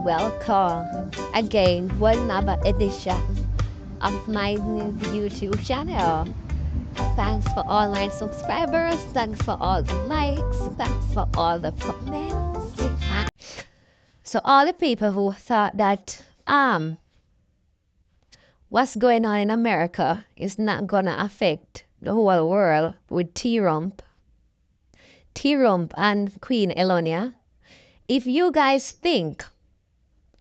Welcome again to another edition of my new YouTube channel. Thanks for all my subscribers, thanks for all the likes, thanks for all the comments. So all the people who thought that what's going on in America is not gonna affect the whole world with T-Rump and Queen Elonia. If you guys think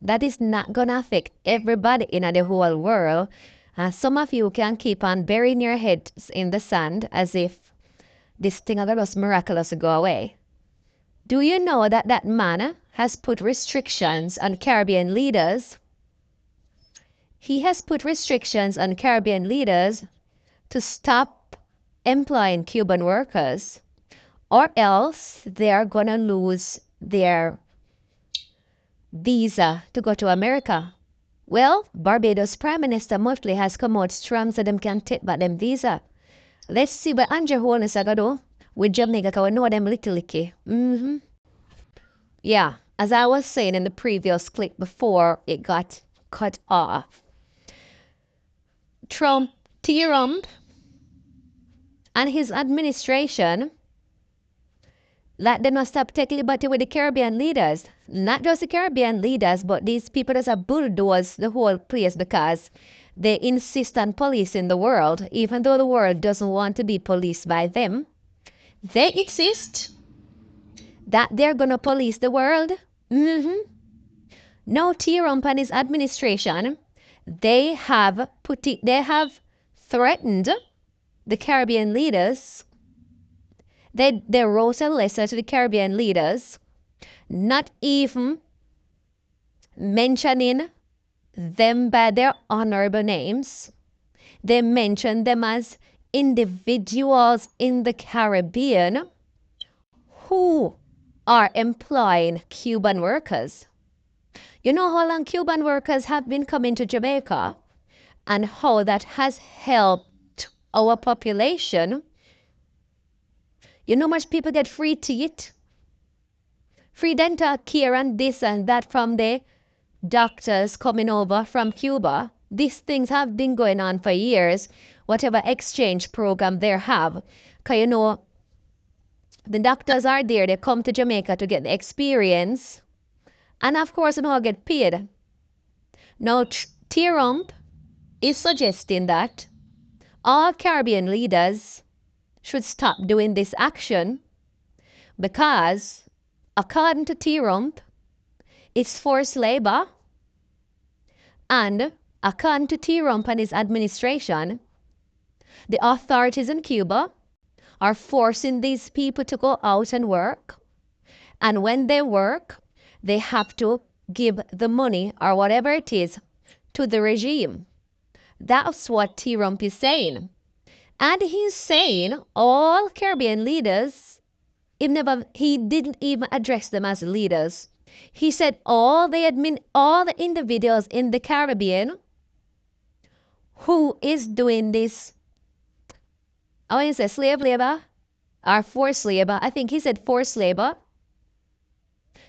that is not gonna affect everybody in the whole world, some of you can keep on burying your heads in the sand as if this thing that was miraculous to go away. Do you know that that man has put restrictions on Caribbean leaders? He has put restrictions on Caribbean leaders to stop employing Cuban workers, or else they are gonna lose their visa to go to America. Well, Barbados Prime Minister Mutley has come out strong so them can take back them visa. Let's see what Andrew Holness are gonna do with Jamaica, because we know them little licky. Yeah, as I was saying in the previous clip before it got cut off, T-Rump and his administration, like they not stop taking liberty with the Caribbean leaders. Not just the Caribbean leaders, but these people that have bulldozed the whole place because they insist on policing the world, even though the world doesn't want to be policed by them. They insist that they're gonna police the world. Now T-Rump and his administration, they have threatened the Caribbean leaders. They wrote a letter to the Caribbean leaders, not even mentioning them by their honorable names. They mentioned them as individuals in the Caribbean who are employing Cuban workers. You know how long Cuban workers have been coming to Jamaica and how that has helped our population? You know how much people get free teeth, free dental care and this and that from the doctors coming over from Cuba? These things have been going on for years, whatever exchange program they have. Because you know, the doctors are there, they come to Jamaica to get the experience. And of course, they don't get paid. Now, T-Rump is suggesting that all Caribbean leaders should stop doing this action because, according to T-Rump, it's forced labor, and according to T-Rump and his administration, the authorities in Cuba are forcing these people to go out and work, and when they work, they have to give the money or whatever it is to the regime. That's what T-Rump is saying. And he's saying all Caribbean leaders, he didn't even address them as leaders. He said all the individuals in the Caribbean who is doing this, I want to say slave labor or forced labor. I think he said forced labor.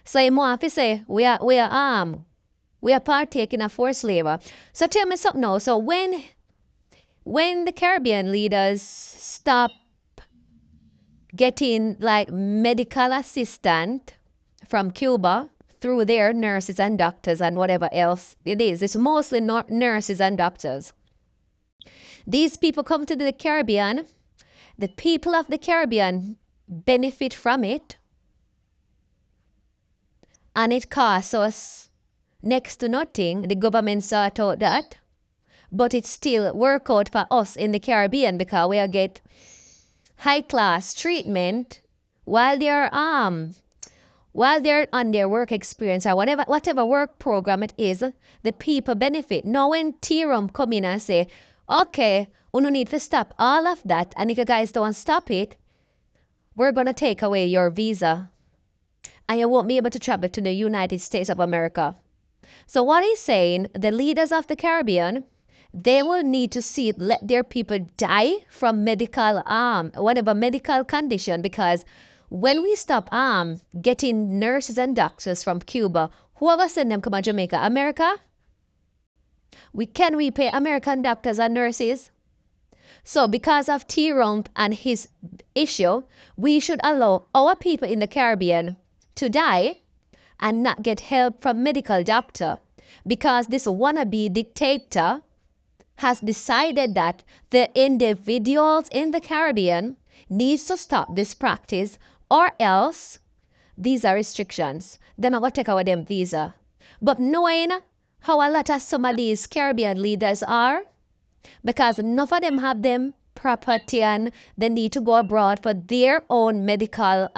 So he want to say we are partaking of forced labor. So tell me something now. So when the Caribbean leaders stop getting like medical assistance from Cuba through their nurses and doctors and whatever else it is, it's mostly not nurses and doctors. These people come to the Caribbean. The people of the Caribbean benefit from it. And it costs us next to nothing. The government sort out that. But it still work out for us in the Caribbean because we get high class treatment while they're on their work experience or whatever work program it is. The people benefit. Now when T-Rump come in and say, okay, we don't need to stop all of that, and if you guys don't stop it, we're gonna take away your visa and you won't be able to travel to the United States of America. So what he's saying, the leaders of the Caribbean, they will need to let their people die from whatever medical condition, because when we stop getting nurses and doctors from Cuba Whoever send them come to Jamaica? America? Can we pay American doctors and nurses? So because of T-Rump and his issue, we should allow our people in the Caribbean to die and not get help from medical doctor because this wannabe dictator has decided that the individuals in the Caribbean needs to stop this practice or else visa restrictions. Them are going to take away them visa. But knowing how a lot of some of these Caribbean leaders are, because enough of them have them property and they need to go abroad for their own medical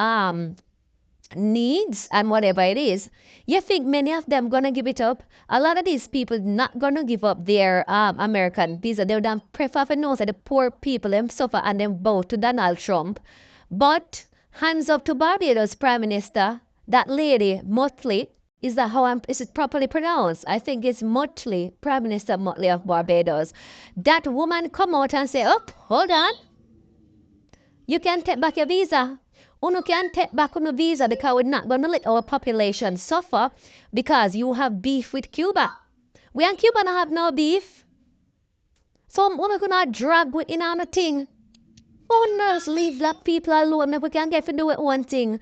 needs and whatever it is, you think many of them gonna give it up? A lot of these people not gonna give up their American visa. They would prefer to know that the poor people them suffer and them vote to Donald Trump. But hands up to Barbados Prime Minister, that lady Motley, is it properly pronounced? I think it's Motley, Prime Minister Motley of Barbados. That woman come out and say, oh, hold on. You can take back your visa. You can take back on the visa because we're not going to let our population suffer because you have beef with Cuba. We and Cuba don't have no beef. So we're going to drag in on a thing. Oh, nurse, leave black people alone. We can get to do it one thing.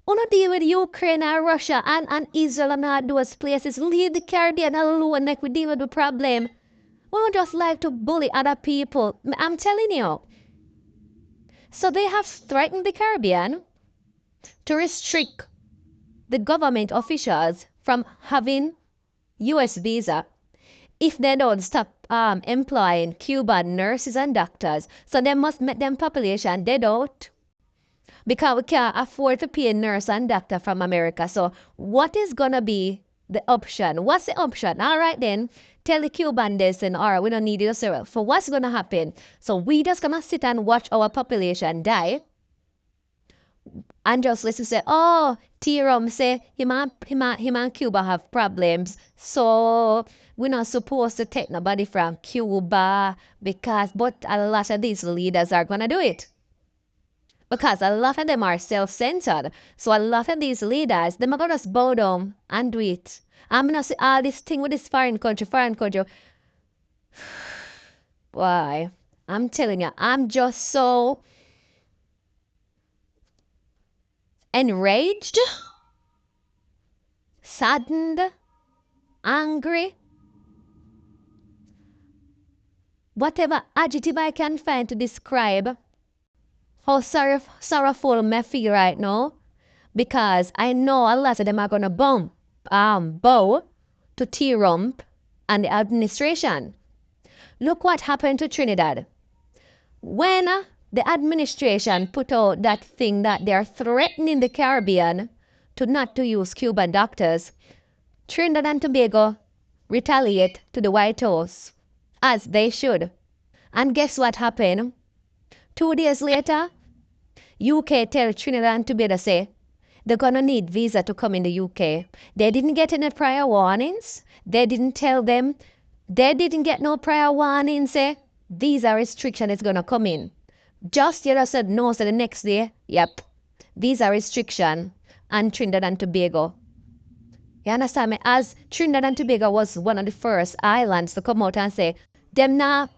Wanna deal with Ukraine and Russia and Israel and all those places. Leave the Caribbean alone like we deal with the problem. We don't just like to bully other people. I'm telling you. So they have threatened the Caribbean to restrict the government officials from having U.S. visa if they don't stop employing Cuban nurses and doctors. So they must make them population dead out. Because we can't afford to pay a nurse and doctor from America. So what is going to be the option? What's the option? All right then, tell the Cuban this and all right, we don't need it. So for what's going to happen? So we just going to sit and watch our population die and just listen say, oh, T-Rum say him and Cuba have problems. So we're not supposed to take nobody from Cuba but a lot of these leaders are going to do it. Because a lot of them are self-centered. So a lot of these leaders, them are going to just bow down and do it. I'm going to see all this thing with this foreign country. Boy, I'm telling you, I'm just so enraged, saddened, angry. Whatever adjective I can find to describe how sorrowful me feel right now, because I know a lot of them are gonna bow to T-Rump and the administration. Look what happened to Trinidad. When the administration put out that thing that they're threatening the Caribbean to not to use Cuban doctors, Trinidad and Tobago retaliate to the White House, as they should. And guess what happened? 2 days later, UK tell Trinidad and Tobago say they're gonna need visa to come in the UK. They didn't get any prior warnings. They didn't tell them. They didn't get no prior warning say visa restriction is gonna come in. Just you said no, so the next day, yep, visa restriction and Trinidad and Tobago. You understand me? As Trinidad and Tobago was one of the first islands to come out and say them now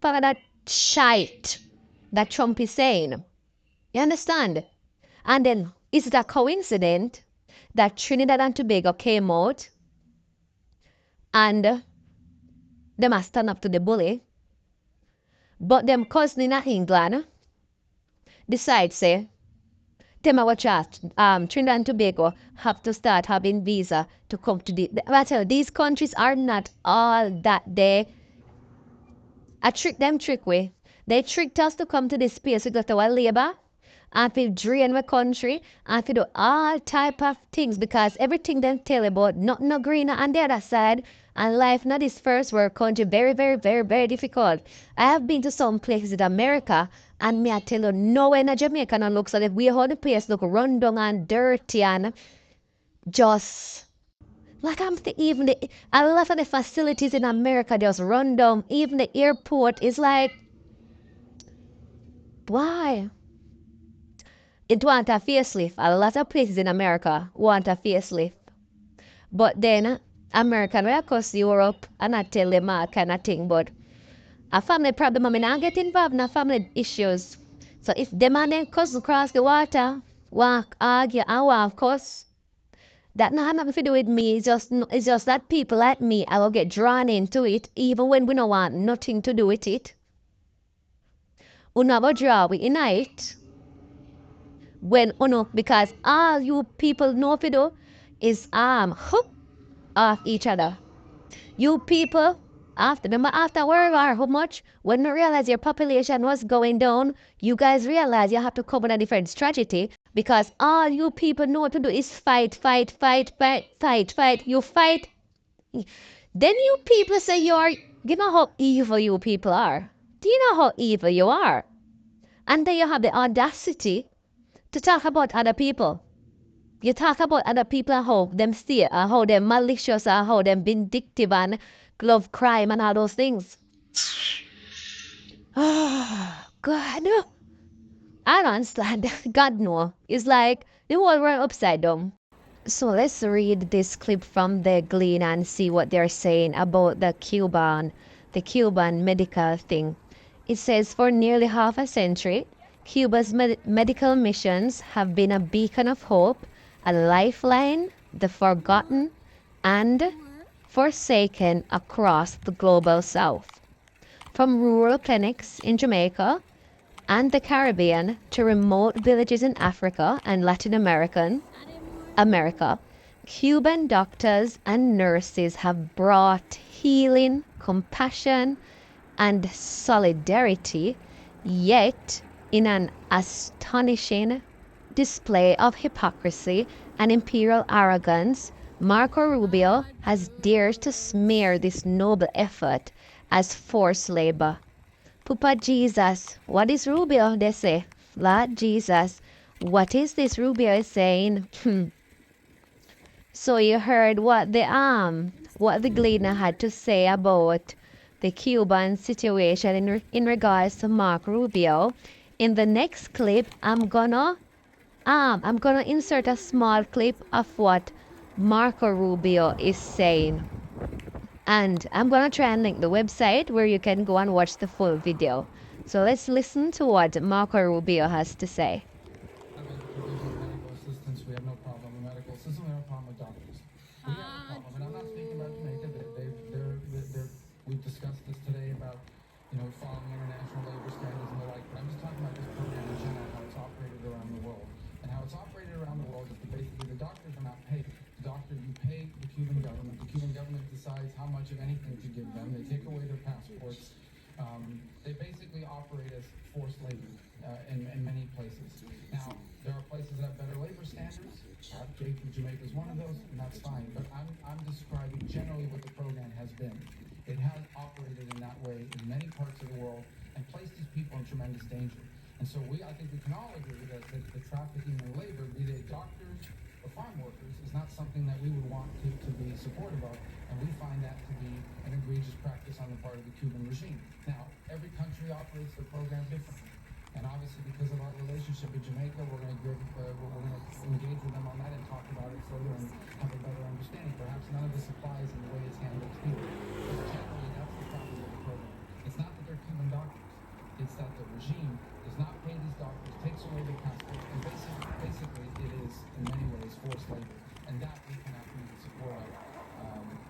follow that shite that Trump is saying. You understand? And then, is it a coincidence that Trinidad and Tobago came out and they must stand up to the bully, but them cousin in England decide say, them our chat, Trinidad and Tobago have to start having visa to come to these countries are not all that they trick way. They tricked us to come to this space because our labor and to drain our country and to do all type of things because everything them tell about nothing no greener on the other side and life not this first world country very, very, very, very difficult. I have been to some places in America and me I tell you nowhere in Jamaica no looks like we how the place look run down and dirty and just like a lot of the facilities in America just run down. Even the airport is like, why? It want a facelift. A lot of places in America want a facelift. But then American will cuss Europe and I tell them all kind of thing. But a family problem, I mean, I get involved in a family issues. So if them and them cuss across the water, walk, argue, and walk cuss, that not have nothing to do with me. It's just that people like me, I will get drawn into it, even when we don't want nothing to do with it. Uno will draw we in it. When uno, because all you people know to do is hook off each other. You people, after World War, how much? When you realize your population was going down, you guys realize you have to come with a different strategy because all you people know to do is fight. You fight. Then you people say you know how evil you people are. Do you know how evil you are? And then you have the audacity to talk about other people. You talk about other people and how them steer, and how them malicious, and how them vindictive and love crime and all those things. Oh, God. I don't understand. God no. It's like the whole world upside down. So let's read this clip from the Glean and see what they're saying about the Cuban medical thing. It says for nearly half a century, Cuba's medical missions have been a beacon of hope, a lifeline, the forgotten and forsaken across the global south. From rural clinics in Jamaica and the Caribbean to remote villages in Africa and Latin America, Cuban doctors and nurses have brought healing, compassion, and solidarity, yet in an astonishing display of hypocrisy and imperial arrogance, Marco Rubio has dared to smear this noble effort as forced labor. Papa Jesus, what is Rubio? They say. Lord Jesus, what is this Rubio is saying? So you heard what the Gleaner had to say about the Cuban situation in regards to Marco Rubio. In the next clip, I'm gonna insert a small clip of what Marco Rubio is saying. And I'm gonna try and link the website where you can go and watch the full video. So let's listen to what Marco Rubio has to say. Medical assistance, we have no problem with medical assistance, we have a problem with doctors. We have a problem, and I'm not speaking about Jamaica. We've discussed this today about, following international labor standards and the like, but I'm just talking about this program in general, how it's operated around the world. And how it's operated around the world is that basically the doctors are not paid. You pay the Cuban government. The Cuban government decides how much of anything to give them. They take away their passports. They basically operate as forced labor in many places. Now, there are places that have better labor standards. Jamaica is one of those, and that's fine. But I'm describing generally what the program has been. It has operated in that way in many parts of the world and placed these people in tremendous danger. And so I think we can all agree that the trafficking in labor, be they doctors or farm workers, is not something that we would want to be supportive of. And we find that to be an egregious practice on the part of the Cuban regime. Now, every country operates their program differently. And obviously, because of our relationship with Jamaica, we're going to engage with them on that and talk about it further and have a better understanding. Perhaps none of this applies in the way it's handled here. But generally, that's the problem with the program. It's not that they're Cuban doctors. It's that the regime does not pay these doctors, takes away their passports, and basically it is, in many ways, forced labor. And that we cannot be in support of.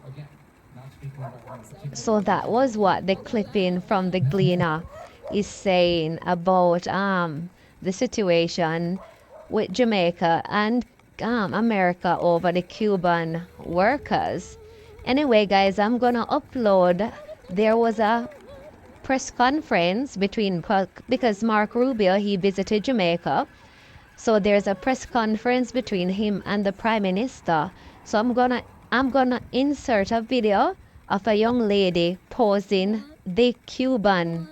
Again, not speaking about one particular... So that was what the clipping from the Gleaner is saying about the situation with Jamaica and America over the Cuban workers. Anyway, guys, I'm gonna upload. There was a press conference because Mark Rubio, he visited Jamaica. So there's a press conference between him and the Prime Minister. So I'm gonna insert a video of a young lady posing the Cuban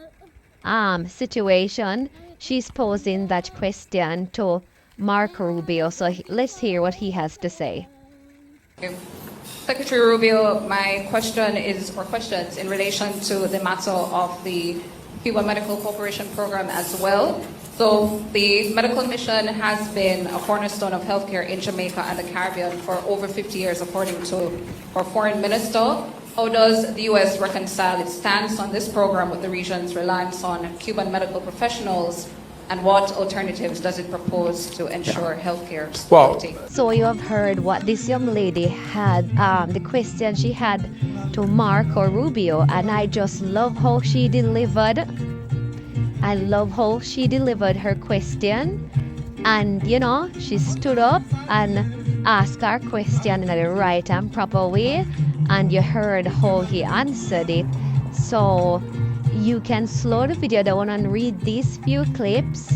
situation. She's posing that question to Mark Rubio. So let's hear what he has to say. Secretary Rubio, my questions in relation to the matter of the Cuban Medical Corporation program as well. So the medical mission has been a cornerstone of healthcare in Jamaica and the Caribbean for over 50 years, according to our foreign minister. How does the U.S. reconcile its stance on this program with the region's reliance on Cuban medical professionals, and what alternatives does it propose to ensure healthcare security? So you have heard what this young lady had, the question she had to Marco Rubio, and I just love how she delivered. I love how she delivered her question, and she stood up and asked her question in the right and proper way, and you heard how he answered it. So you can slow the video down and read these few clips,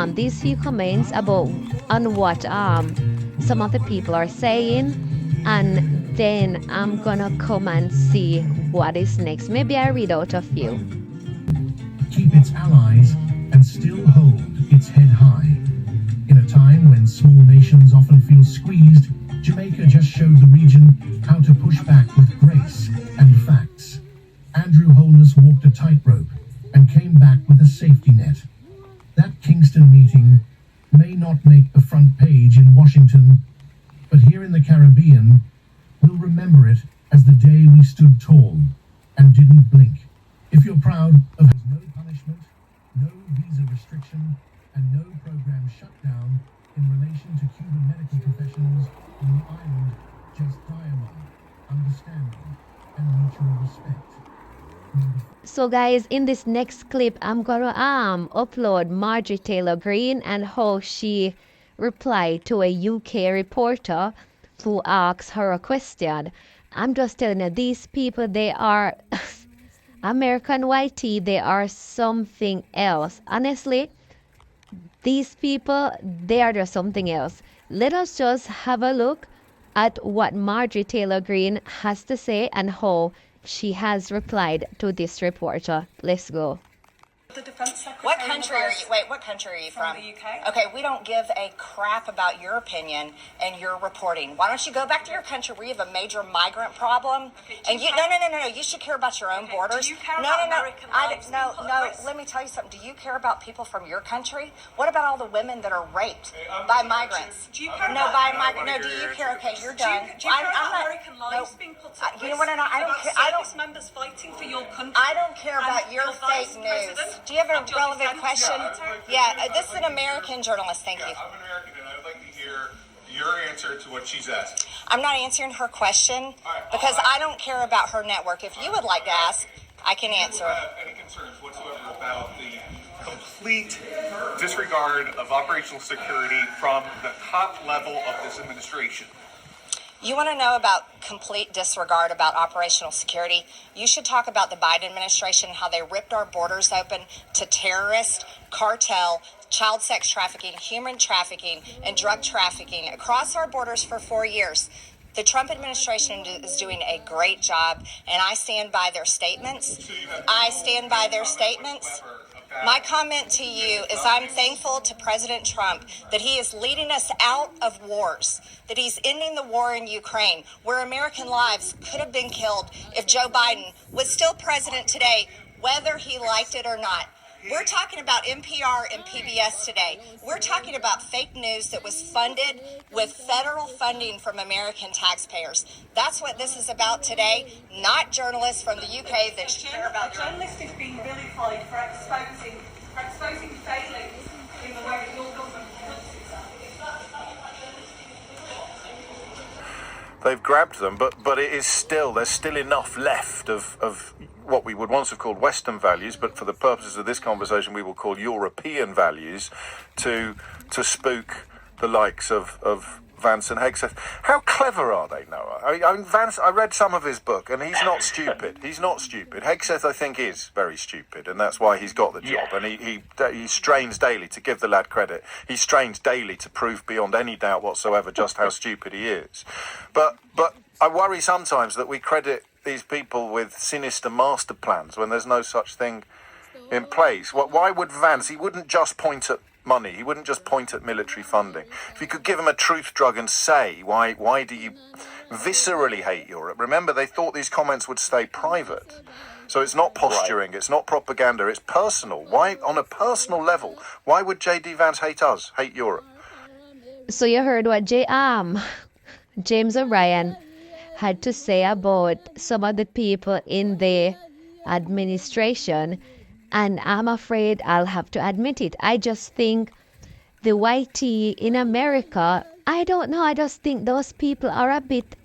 these few comments about on what some of the people are saying, and then I'm gonna come and see what is next. Maybe I read out a few. Keep its allies and still hold its head high. In a time when small nations often feel squeezed, Jamaica just showed the region how to push back with grace and facts. Andrew Holness walked a tightrope and came back with a safety net. That Kingston meeting may not make the front page in Washington, but here in the Caribbean, we'll remember it as the day we stood tall and didn't blink. If you're proud of no punishment, no visa restriction, and no program shutdown in relation to Cuban medical professionals on the island, just dialogue, understanding, and mutual respect. So guys, in this next clip, I'm gonna upload Marjorie Taylor Greene and how she replied to a UK reporter who asked her a question. I'm just telling you, these people, they are American YT, they are something else. Honestly, these people, they are just something else. Let us just have a look at what Marjorie Taylor Greene has to say and how she has replied to this reporter. Let's go. The Defence Secretary. What country are you? Wait, what country are you from? The UK. Okay, we don't give a crap about your opinion and your reporting. Why don't you go back to your country where you have a major migrant problem? Okay, And you no. You should care about your own borders. Do you care no, about no, no. American lives No, being put no. at risk? Let me tell you something. Do you care about people from your country? What about all the women that are raped by migrants? Do you care No, about by migrants. No, do you care? Okay, you're done. Do you care I'm about not- American lives being put at risk? You know what? I don't care. I don't. Service members fighting for your country. I don't care about And your vice fake news. president Do you have a of your relevant defense question? secretary? Yeah, this is an American journalist. Thank you. I'm American, and I'd like to hear your answer to what she's asked. I'm not answering her question right, because I don't care about her network. If you would like to ask, I can Do you answer. have any concerns whatsoever about the complete disregard of operational security from the top level of this administration? You want to know about complete disregard about operational security? You should talk about the Biden administration, how they ripped our borders open to terrorist, cartel, child sex trafficking, human trafficking, and drug trafficking across our borders for 4 years. The Trump administration is doing a great job, and I stand by their statements. I stand by their statements. My comment to you is I'm thankful to President Trump that he is leading us out of wars, that he's ending the war in Ukraine, where American lives could have been killed if Joe Biden was still president today, whether he liked it or not. We're talking about NPR and PBS today. We're talking about fake news that was funded with federal funding from American taxpayers. That's what this is about today, not journalists from the UK that care about A journalist is being vilified for exposing failings in the way that your government conducts itself. They've grabbed them, but it is still, there's still enough left of what we would once have called Western values, but for the purposes of this conversation we will call European values, to spook the likes of Vance and Hegseth. How clever are they, Noah? I mean, Vance, I read some of his book, and he's not stupid. He's not stupid. Hegseth, I think, is very stupid, and that's why he's got the job. And he strains daily, to give the lad credit, he strains daily to prove beyond any doubt whatsoever just how stupid he is. But I worry sometimes that we credit these people with sinister master plans when there's no such thing in place. Why would Vance? He wouldn't just point at money. He wouldn't just point at military funding. If you could give him a truth drug and say, why do you viscerally hate Europe? Remember, they thought these comments would stay private. So it's not posturing, it's not propaganda, it's personal. Why, on a personal level, why would J.D. Vance hate us, hate Europe? So you heard what James O'Brien had to say about some of the people in the administration, and I'm afraid I'll have to admit it. I just think the YT in America, I don't know, I just think those people are a bit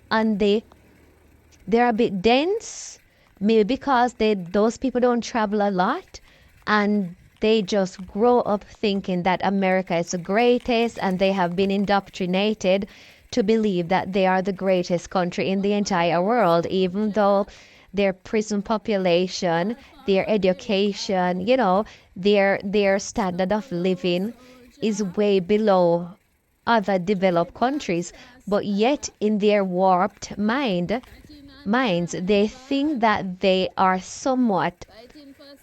they're a bit dense, maybe because those people don't travel a lot, and they just grow up thinking that America is the greatest, and they have been indoctrinated to believe that they are the greatest country in the entire world, even though their prison population, their education, their standard of living is way below other developed countries. But yet in their warped minds, they think that they are somewhat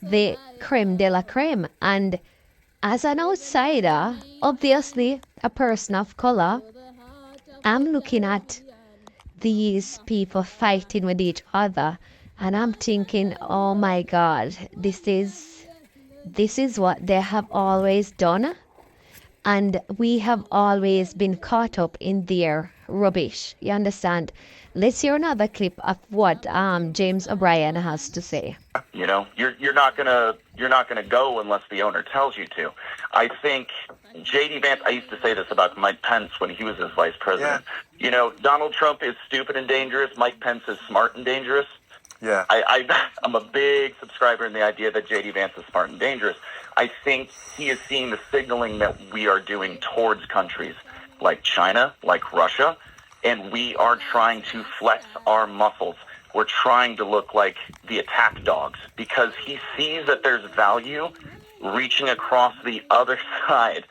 the creme de la creme. And as an outsider, obviously a person of color, I'm looking at these people fighting with each other, and I'm thinking, oh my God, this is what they have always done, and we have always been caught up in their rubbish. You understand? Let's hear another clip of what James O'Brien has to say. You're not gonna go unless the owner tells you to. I think J.D. Vance. I used to say this about Mike Pence when he was his vice president. Yeah. Donald Trump is stupid and dangerous. Mike Pence is smart and dangerous. Yeah. I'm a big subscriber in the idea that J.D. Vance is smart and dangerous. I think he is seeing the signaling that we are doing towards countries like China, like Russia, and we are trying to flex our muscles. We're trying to look like the attack dogs because he sees that there's value reaching across the other side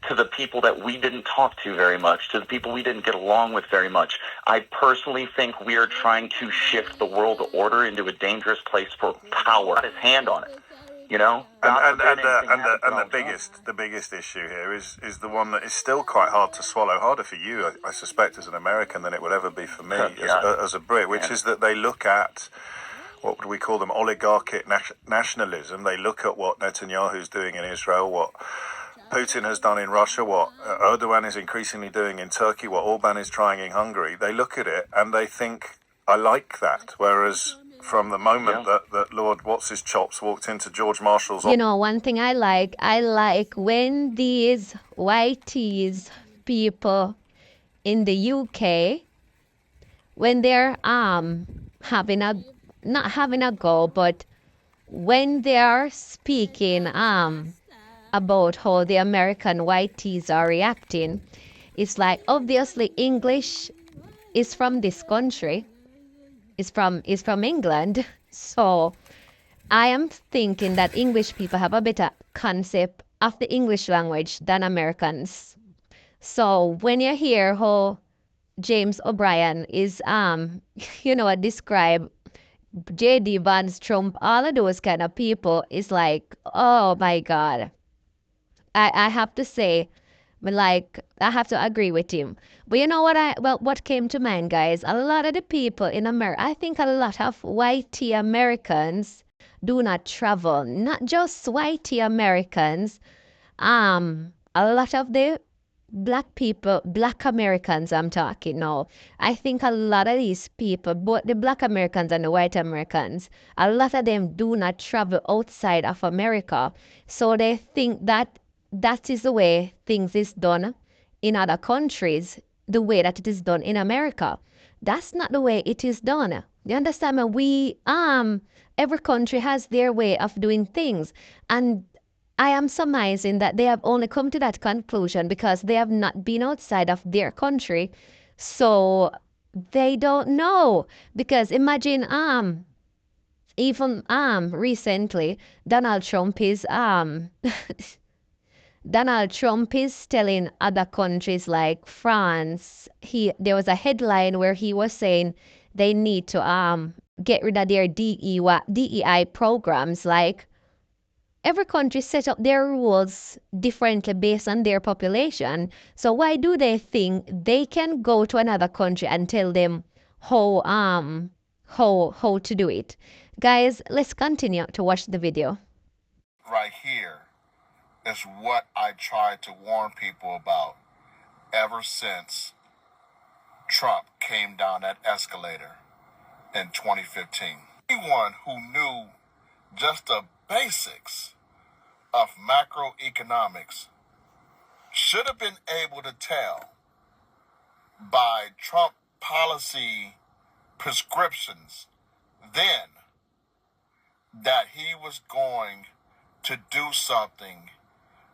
to the people that we didn't talk to very much, to the people we didn't get along with very much. I personally think we are trying to shift the world order into a dangerous place for power. Got his hand on it. And the biggest issue here is the one that is still quite hard to swallow, harder for you, I suspect, as an American than it would ever be for me as a Brit, which is that they look at, what would we call them, oligarchic nationalism. They look at what Netanyahu's doing in Israel, what Putin has done in Russia, what Erdogan is increasingly doing in Turkey, what Orban is trying in Hungary. They look at it and they think, I like that, whereas from the moment that Lord What's-His-Chops walked into George Marshall's... One thing I like when these YTs people in the UK, when they're not having a go, but when they're speaking about how the American YTs are reacting, it's like, obviously English is from this country, is from England. So I am thinking that English people have a better concept of the English language than Americans. So when you hear how James O'Brien is describe J.D. Vance, Trump, all of those kind of people, is like, oh my God. I have to say, I have to agree with him. But you know what came to mind, guys? A lot of the people in America, I think a lot of YT Americans do not travel. Not just YT Americans. A lot of the Black Americans I'm talking now. I think a lot of these people, both the Black Americans and the white Americans, a lot of them do not travel outside of America. So they think that is the way things is done in other countries, the way that it is done in America. That's not the way it is done. You understand me? Every country has their way of doing things, and I am surmising that they have only come to that conclusion because they have not been outside of their country, so they don't know. Because imagine even recently Donald Trump is telling other countries like France, there was a headline where he was saying they need to get rid of their DEI programs. Like, every country set up their rules differently based on their population. So why do they think they can go to another country and tell them how how to do it. Guys, let's continue to watch the video. Right here is what I tried to warn people about ever since Trump came down that escalator in 2015. Anyone who knew just the basics of macroeconomics should have been able to tell by Trump policy prescriptions then that he was going to do something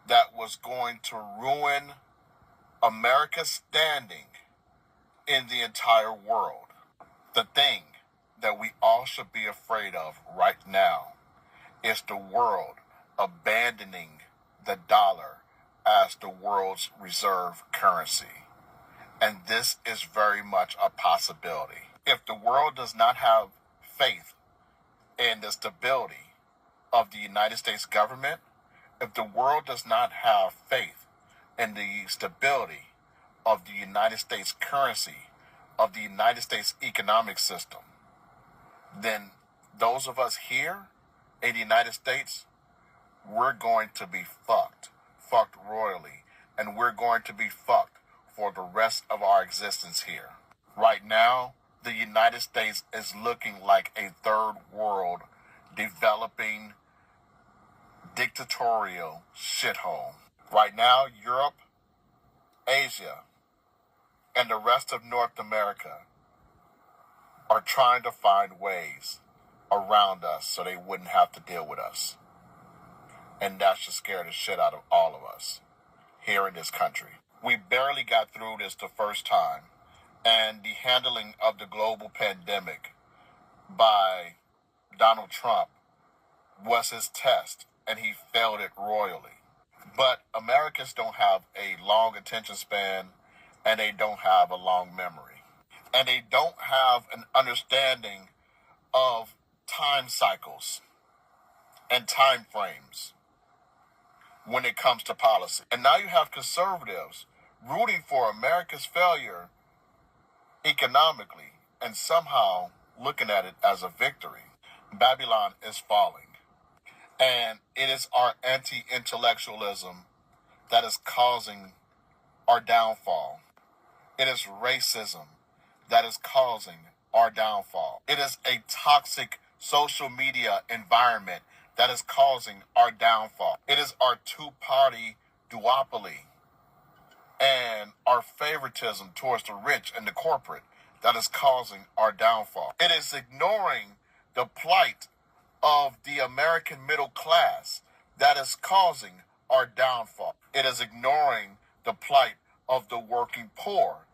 that was going to ruin America's standing in the entire world. The thing that we all should be afraid of right now is the world abandoning the dollar as the world's reserve currency. And this is very much a possibility. If the world does not have faith in the stability of the United States government, if the world does not have faith in the stability of the United States currency, of the United States economic system, then those of us here in the United States, we're going to be fucked royally, and we're going to be fucked for the rest of our existence here. Right now, the United States is looking like a third world developing dictatorial shithole. Right now, Europe, Asia, and the rest of North America are trying to find ways around us so they wouldn't have to deal with us. And that should scare the shit out of all of us here in this country. We barely got through this the first time, and the handling of the global pandemic by Donald Trump was his test, and he failed it royally. But Americans don't have a long attention span, and they don't have a long memory. And they don't have an understanding of time cycles and time frames when it comes to policy. And now you have conservatives rooting for America's failure economically and somehow looking at it as a victory. Babylon is falling. And it is our anti-intellectualism that is causing our downfall. It is racism that is causing our downfall. It is a toxic social media environment that is causing our downfall. It is our two-party duopoly and our favoritism towards the rich and the corporate that is causing our downfall. It is ignoring the plight of the American middle class that is causing our downfall. It is ignoring the plight of the working poor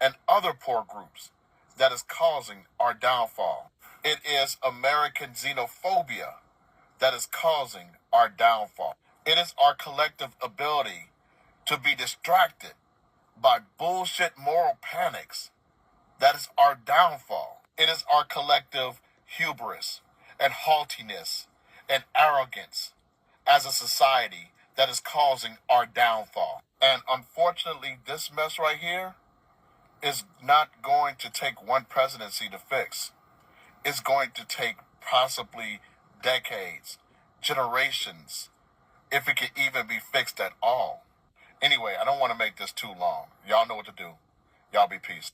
and other poor groups that is causing our downfall. It is American xenophobia that is causing our downfall. It is our collective ability to be distracted by bullshit moral panics that is our downfall. It is our collective hubris and haughtiness and arrogance as a society that is causing our downfall. And unfortunately, this mess right here is not going to take one presidency to fix. It's going to take possibly decades, generations, if it can even be fixed at all. Anyway, I don't want to make this too long. Y'all know what to do. Y'all be peace.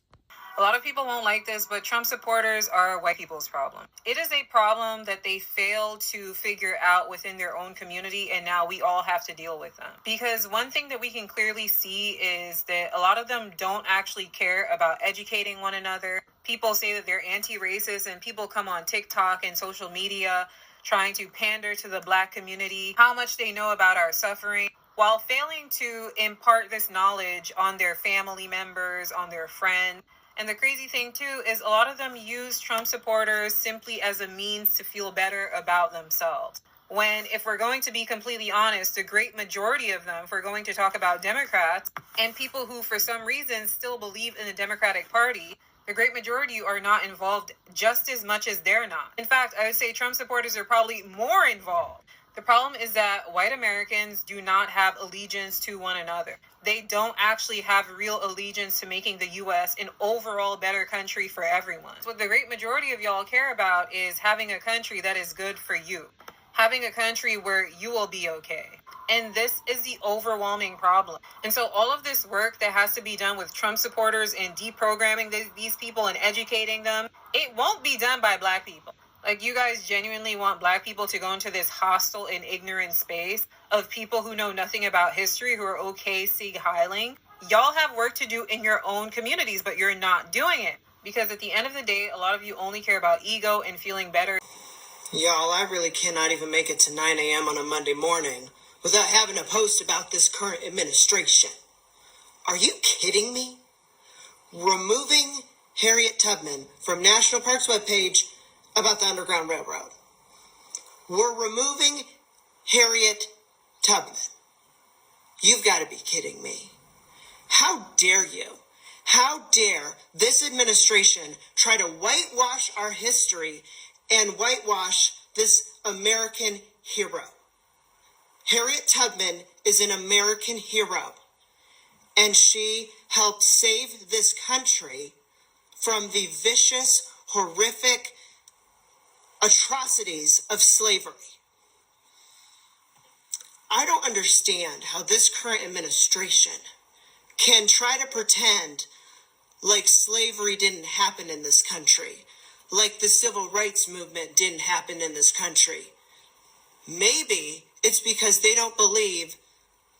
A lot of people won't like this, but Trump supporters are white people's problem. It is a problem that they fail to figure out within their own community, and now we all have to deal with them. Because one thing that we can clearly see is that a lot of them don't actually care about educating one another. People say that they're anti-racist, and people come on TikTok and social media trying to pander to the Black community, how much they know about our suffering, while failing to impart this knowledge on their family members, on their friends. And the crazy thing, too, is a lot of them use Trump supporters simply as a means to feel better about themselves. When, if we're going to be completely honest, the great majority of them, if we're going to talk about Democrats and people who, for some reason, still believe in the Democratic Party, the great majority are not involved just as much as they're not. In fact, I would say Trump supporters are probably more involved The problem is that white Americans do not have allegiance to one another. They don't actually have real allegiance to making the U.S. an overall better country for everyone. What the great majority of y'all care about is having a country that is good for you. Having a country where you will be okay. And this is the overwhelming problem. And so all of this work that has to be done with Trump supporters and deprogramming these people and educating them, it won't be done by black people. Like, you guys genuinely want black people to go into this hostile and ignorant space of people who know nothing about history, who are okay Sieg Heiling? Y'all have work to do in your own communities, but you're not doing it. Because at the end of the day, a lot of you only care about ego and feeling better. Y'all, I really cannot even make it to 9 a.m. on a Monday morning without having to post about this current administration. Are you kidding me? Removing Harriet Tubman from National Parks webpage about the Underground Railroad. We're removing Harriet Tubman. You've got to be kidding me. How dare you? How dare this administration try to whitewash our history and whitewash this American hero? Harriet Tubman is an American hero, and she helped save this country from the vicious, horrific atrocities of slavery. I don't understand how this current administration can try to pretend like slavery didn't happen in this country, like the civil rights movement didn't happen in this country. Maybe it's because they don't believe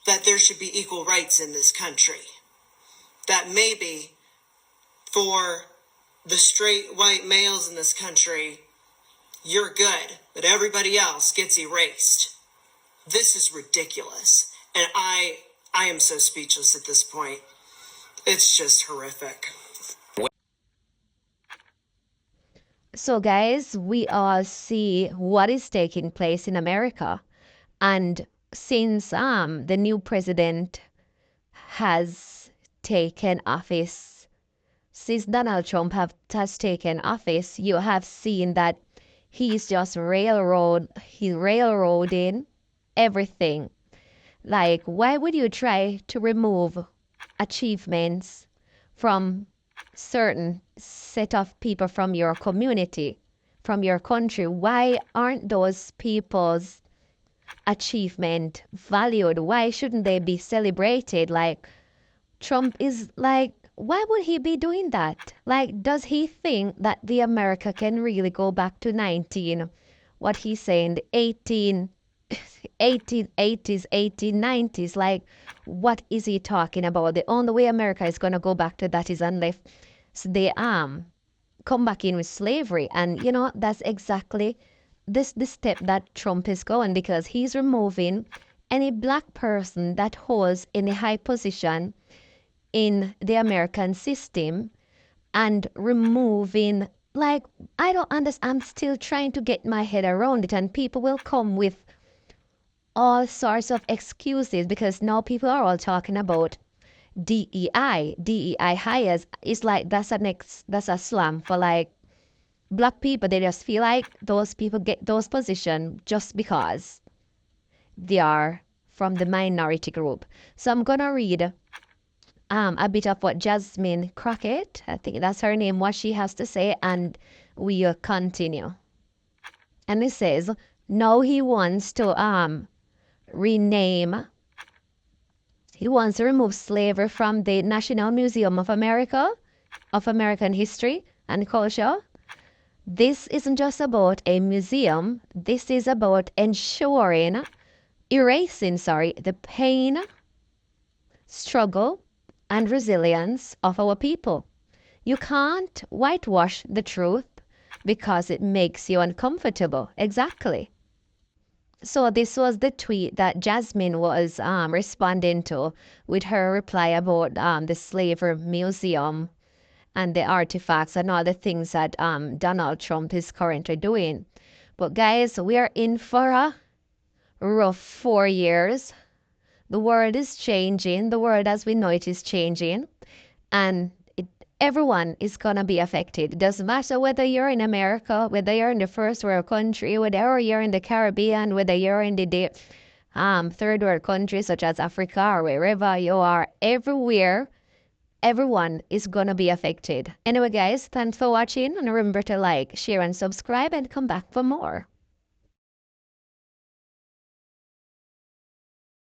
that there should be equal rights in this country. That maybe for the straight white males in this country, you're good, but everybody else gets erased. This is ridiculous. And I am so speechless at this point. It's just horrific. So, guys, we all see what is taking place in America. And since the new president has taken office, since Donald Trump has taken office, you have seen that he's just railroading everything. Like, why would you try to remove achievements from certain set of people from your community, from your country? Why aren't those people's achievement valued? Why shouldn't they be celebrated? Like, Trump is like, why would he be doing that? Like, does he think that the America can really go back to what he's saying, the 1880s, 1890s? Like, what is he talking about? The only way America is going to go back to that is unless they come back in with slavery. And, that's exactly the step that Trump is going, because he's removing any black person that holds any high position in the American system and removing, like, I don't understand. I'm still trying to get my head around it, and people will come with all sorts of excuses because now people are all talking about DEI hires. It's like that's a slam for like black people. They just feel like those people get those positions just because they are from the minority group. So I'm gonna read a bit of what Jasmine Crockett, I think that's her name, what she has to say, and we'll continue. And it says, now he wants to he wants to remove slavery from the National Museum of America, of American History and Culture. This isn't just about a museum. This is about erasing the pain, struggle, and resilience of our people. You can't whitewash the truth because it makes you uncomfortable. Exactly. So this was the tweet that Jasmine was responding to with her reply about the slavery museum and the artifacts and all the things that Donald Trump is currently doing. But guys, we are in for a rough 4 years. The world is changing. The world as we know it is changing. And everyone is gonna be affected. It doesn't matter whether you're in America, whether you're in the first world country, whether you're in the Caribbean, whether you're in the third world countries such as Africa or wherever you are, everywhere, everyone is gonna be affected. Anyway, guys, thanks for watching, and remember to like, share, and subscribe, and come back for more.